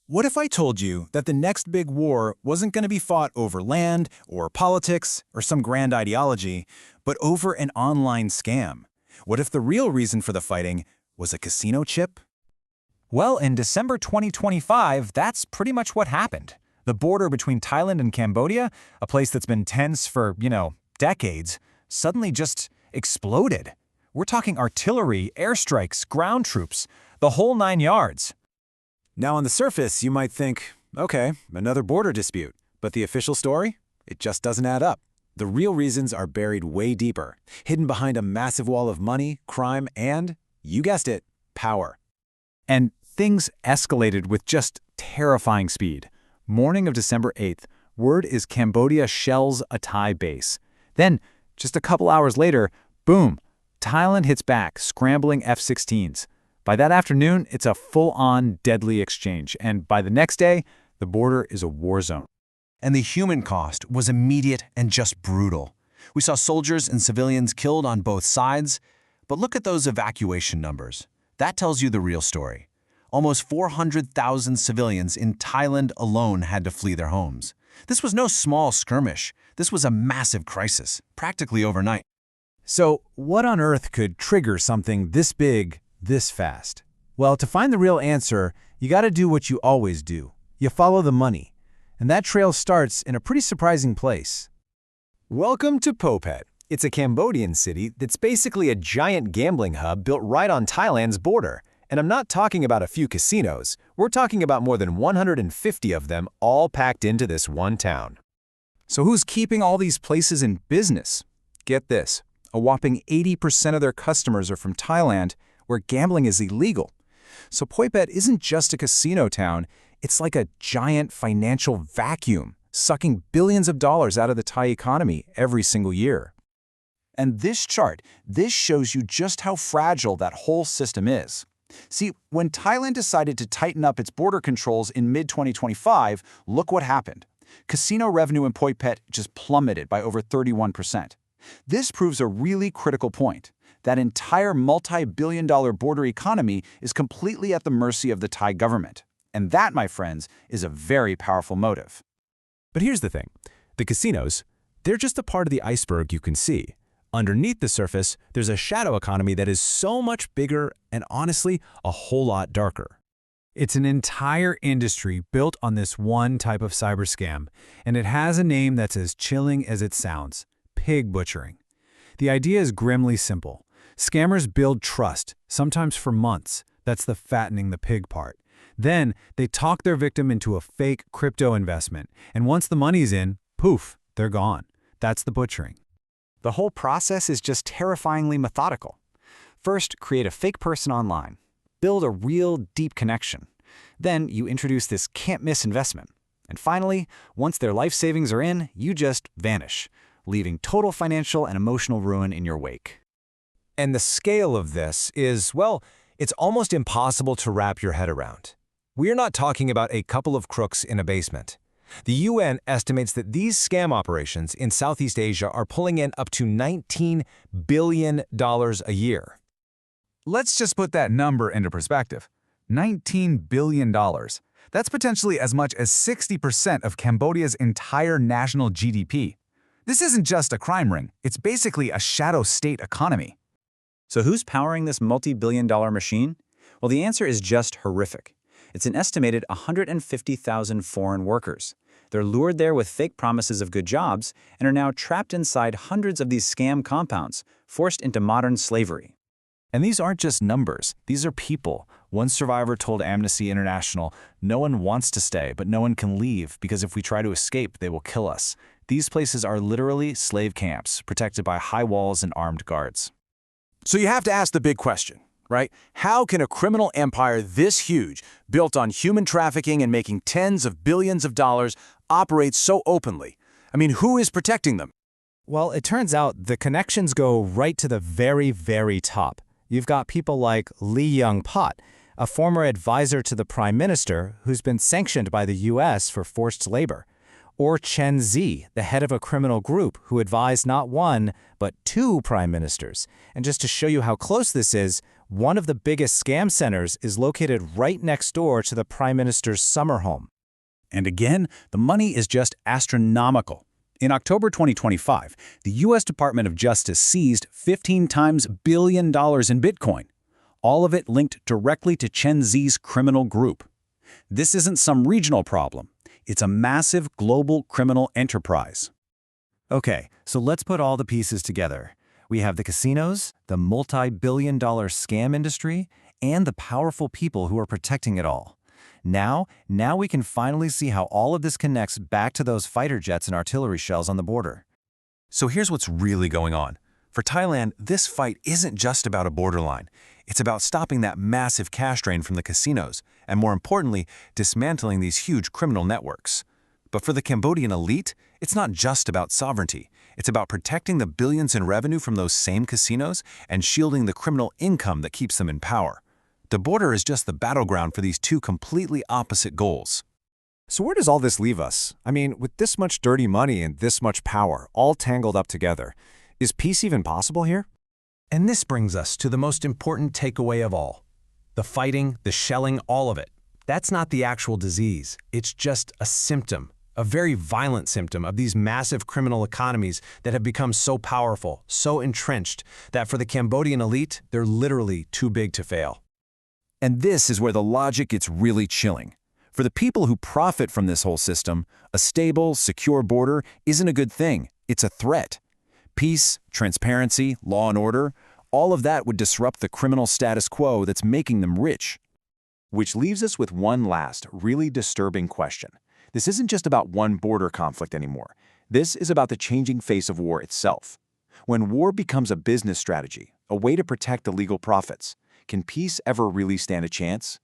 What if I told you that the next big war wasn't going to be fought over land or politics or some grand ideology, but over an online scam? What if the real reason for the fighting was a casino chip? Well, in December 2025, that's pretty much what happened. The border between Thailand and Cambodia, a place that's been tense for, decades, suddenly just exploded. We're talking artillery, airstrikes, ground troops, the whole 9 yards. Now on the surface, you might think, okay, another border dispute. But the official story? It just doesn't add up. The real reasons are buried way deeper, hidden behind a massive wall of money, crime, and, you guessed it, power. And things escalated with just terrifying speed. Morning of December 8th, word is Cambodia shells a Thai base. Then, just a couple hours later, boom, Thailand hits back, scrambling F-16s. By that afternoon, it's a full-on deadly exchange, and by the next day, the border is a war zone. And the human cost was immediate and just brutal. We saw soldiers and civilians killed on both sides, but look at those evacuation numbers. That tells you the real story. Almost 400,000 civilians in Thailand alone had to flee their homes. This was no small skirmish. This was a massive crisis, practically overnight. So, what on earth could trigger something this big, this fast? Well, to find the real answer, you gotta do what you always do. You follow the money. And that trail starts in a pretty surprising place. Welcome to Poipet. It's a Cambodian city that's basically a giant gambling hub built right on Thailand's border. And I'm not talking about a few casinos. We're talking about more than 150 of them all packed into this one town. So who's keeping all these places in business? Get this, a whopping 80% of their customers are from Thailand, where gambling is illegal. So Poipet isn't just a casino town, it's like a giant financial vacuum, sucking billions of dollars out of the Thai economy every single year. And this chart, this shows you just how fragile that whole system is. See, when Thailand decided to tighten up its border controls in mid-2025, look what happened. Casino revenue in Poipet just plummeted by over 31%. This proves a really critical point. That entire multi-billion-dollar border economy is completely at the mercy of the Thai government. And that, my friends, is a very powerful motive. But here's the thing. The casinos, they're just a part of the iceberg you can see. Underneath the surface, there's a shadow economy that is so much bigger and honestly, a whole lot darker. It's an entire industry built on this one type of cyber scam, and it has a name that's as chilling as it sounds: pig butchering. The idea is grimly simple. Scammers build trust, sometimes for months. That's the fattening the pig part. Then, they talk their victim into a fake crypto investment, and once the money's in, poof, they're gone. That's the butchering. The whole process is just terrifyingly methodical. First, create a fake person online. Build a real, deep connection. Then, you introduce this can't-miss investment. And finally, once their life savings are in, you just vanish, leaving total financial and emotional ruin in your wake. And the scale of this is, well, it's almost impossible to wrap your head around. We're not talking about a couple of crooks in a basement. The UN estimates that these scam operations in Southeast Asia are pulling in up to $19 billion a year. Let's just put that number into perspective. $19 billion. That's potentially as much as 60% of Cambodia's entire national GDP. This isn't just a crime ring, it's basically a shadow state economy. So who's powering this multi-billion-dollar machine? Well, the answer is just horrific. It's an estimated 150,000 foreign workers. They're lured there with fake promises of good jobs and are now trapped inside hundreds of these scam compounds, forced into modern slavery. And these aren't just numbers, these are people. One survivor told Amnesty International, "No one wants to stay, but no one can leave because if we try to escape, they will kill us." These places are literally slave camps, protected by high walls and armed guards. So you have to ask the big question, right? How can a criminal empire this huge, built on human trafficking and making tens of billions of dollars, operate so openly? I mean, who is protecting them? Well, it turns out the connections go right to the very, very top. You've got people like Lee Young-pot, a former advisor to the Prime Minister who's been sanctioned by the US for forced labor. Or Chen Zi, the head of a criminal group who advised not one, but two prime ministers. And just to show you how close this is, One of the biggest scam centers is located right next door to the Prime Minister's summer home. And again, the money is just astronomical. In October 2025, the U.S. Department of Justice seized 15 times billion dollars in Bitcoin, all of it linked directly to Chen Zi's criminal group. This isn't some regional problem. It's a massive global criminal enterprise. Okay, so let's put all the pieces together. We have the casinos, the multi-billion-dollar scam industry, and the powerful people who are protecting it all. Now we can finally see how all of this connects back to those fighter jets and artillery shells on the border. So here's what's really going on. For Thailand, this fight isn't just about a borderline. It's about stopping that massive cash drain from the casinos, and more importantly, dismantling these huge criminal networks. But for the Cambodian elite, it's not just about sovereignty. It's about protecting the billions in revenue from those same casinos and shielding the criminal income that keeps them in power. The border is just the battleground for these two completely opposite goals. So where does all this leave us? I mean, with this much dirty money and this much power, all tangled up together, is peace even possible here? And this brings us to the most important takeaway of all. The fighting, the shelling, all of it. That's not the actual disease. It's just a symptom, a very violent symptom of these massive criminal economies that have become so powerful, so entrenched, that for the Cambodian elite, they're literally too big to fail. And this is where the logic gets really chilling. For the people who profit from this whole system, a stable, secure border isn't a good thing. It's a threat. Peace, transparency, law and order, all of that would disrupt the criminal status quo that's making them rich. Which leaves us with one last, really disturbing question. This isn't just about one border conflict anymore. This is about the changing face of war itself. When war becomes a business strategy, a way to protect the legal profits, can peace ever really stand a chance?